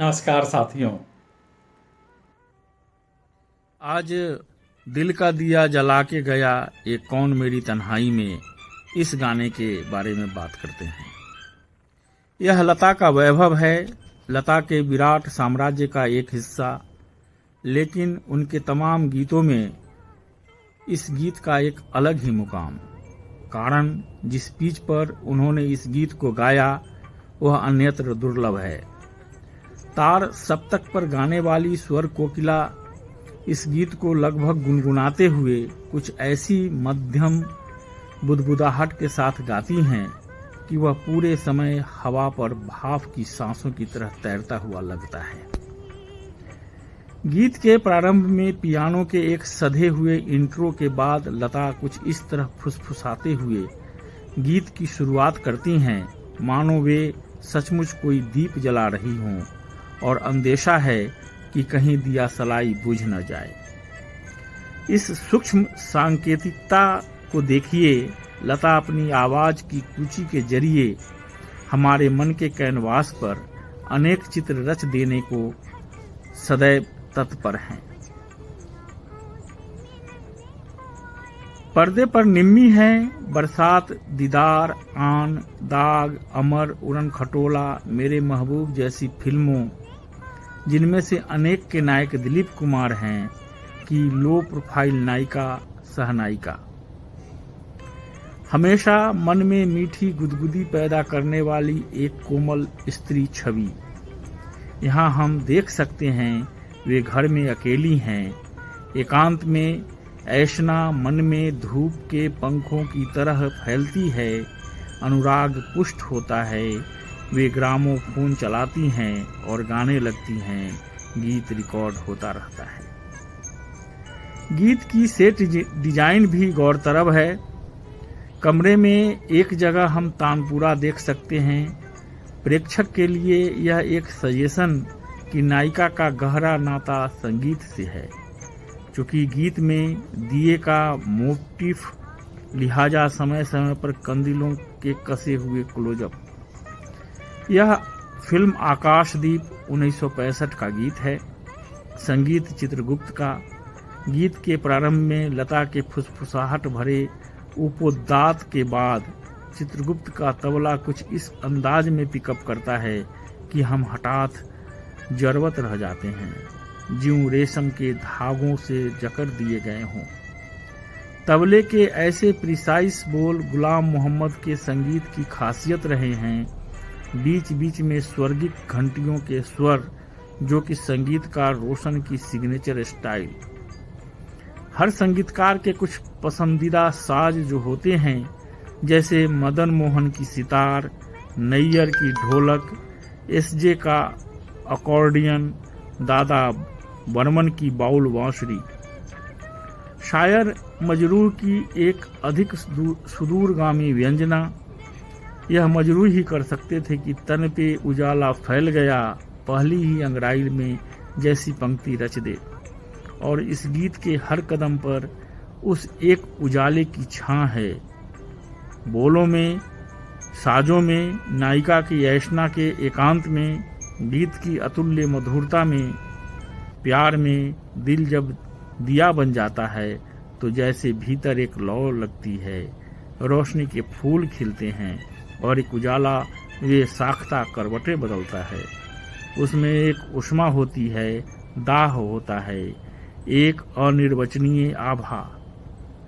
नमस्कार साथियों। आज दिल का दिया जला के गया ये कौन मेरी तन्हाई में, इस गाने के बारे में बात करते हैं। यह लता का वैभव है, लता के विराट साम्राज्य का एक हिस्सा। लेकिन उनके तमाम गीतों में इस गीत का एक अलग ही मुकाम। कारण जिस पिच पर उन्होंने इस गीत को गाया वह अन्यत्र दुर्लभ है। तार सप्तक पर गाने वाली स्वर कोकिला इस गीत को लगभग गुनगुनाते हुए कुछ ऐसी मध्यम बुदबुदाहट के साथ गाती हैं कि वह पूरे समय हवा पर भाप की सांसों की तरह तैरता हुआ लगता है। गीत के प्रारंभ में पियानो के एक सधे हुए इंट्रो के बाद लता कुछ इस तरह फुसफुसाते हुए गीत की शुरुआत करती हैं मानो वे सचमुच कोई दीप जला रही हों और अंदेशा है कि कहीं दिया सलाई बुझ न जाए। इस सूक्ष्म सांकेतिकता को देखिए। लता अपनी आवाज की कुची के जरिए हमारे मन के कैनवास पर अनेक चित्र रच देने को सदैव तत्पर हैं। पर्दे पर निम्मी है, बरसात, दीदार, आन, दाग, अमर, उड़न खटोला, मेरे महबूब जैसी फिल्मों, जिनमें से अनेक के नायक दिलीप कुमार हैं, की लो प्रोफाइल नायिका सहनायिका। हमेशा मन में मीठी गुदगुदी पैदा करने वाली एक कोमल स्त्री छवि। यहाँ हम देख सकते हैं वे घर में अकेली हैं, एकांत में ऐशना मन में धूप के पंखों की तरह फैलती है, अनुराग पुष्ट होता है। वे ग्रामोफोन चलाती हैं और गाने लगती हैं, गीत रिकॉर्ड होता रहता है। गीत की सेट डिजाइन भी गौरतलब है। कमरे में एक जगह हम तानपुरा देख सकते हैं। प्रेक्षक के लिए यह एक सजेशन कि नायिका का गहरा नाता संगीत से है। चूंकि गीत में दिए का मोटिफ, लिहाजा समय समय पर कंदीलों के कसे हुए क्लोजअप। यह फिल्म आकाशदीप 1965 का गीत है। संगीत चित्रगुप्त का। गीत के प्रारंभ में लता के फुसफुसाहट भरे उपोद्गात के बाद चित्रगुप्त का तबला कुछ इस अंदाज में पिकअप करता है कि हम हठात जरवत रह जाते हैं, ज्यों रेशम के धागों से जकड़ दिए गए हों। तबले के ऐसे प्रिसाइज बोल गुलाम मोहम्मद के संगीत की खासियत रहे हैं। बीच बीच में स्वर्गिक घंटियों के स्वर, जो कि संगीतकार रोशन की सिग्नेचर स्टाइल। हर संगीतकार के कुछ पसंदीदा साज जो होते हैं, जैसे मदन मोहन की सितार, नैयर की ढोलक, एसजे का अकॉर्डियन, दादा बर्मन की बाउल बांसुरी। शायर मजरूह की एक अधिक सुदूरगामी व्यंजना। यह मजरूह ही कर सकते थे कि तन पे उजाला फैल गया, पहली ही अंगड़ाई में जैसी पंक्ति रच दे। और इस गीत के हर कदम पर उस एक उजाले की छां है। बोलों में, साजों में, नायिका की ऐशना के एकांत में, गीत की अतुल्य मधुरता में, प्यार में। दिल जब दिया बन जाता है तो जैसे भीतर एक लौ लगती है, रोशनी के फूल खिलते हैं और एक उजाला वे साख्ता करवटें बदलता है। उसमें एक उष्मा होती है, दाह होता है, एक अनिर्वचनीय आभा।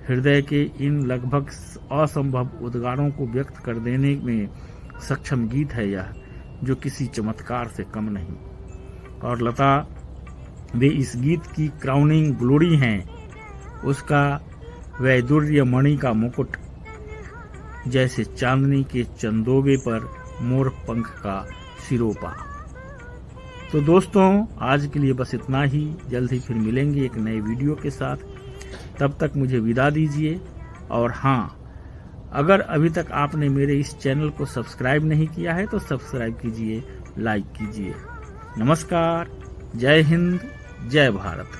हृदय के इन लगभग असंभव उद्गारों को व्यक्त कर देने में सक्षम गीत है यह, जो किसी चमत्कार से कम नहीं। और लता, वे इस गीत की क्राउनिंग ग्लोरी हैं। उसका वैदुर्य मणि का मुकुट, जैसे चांदनी के चंदोबे पर मोर पंख का सिरोपा। तो दोस्तों, आज के लिए बस इतना ही। जल्द ही फिर मिलेंगे एक नए वीडियो के साथ। तब तक मुझे विदा दीजिए। और हाँ, अगर अभी तक आपने मेरे इस चैनल को सब्सक्राइब नहीं किया है तो सब्सक्राइब कीजिए, लाइक कीजिए। नमस्कार, जय हिंद, जय भारत।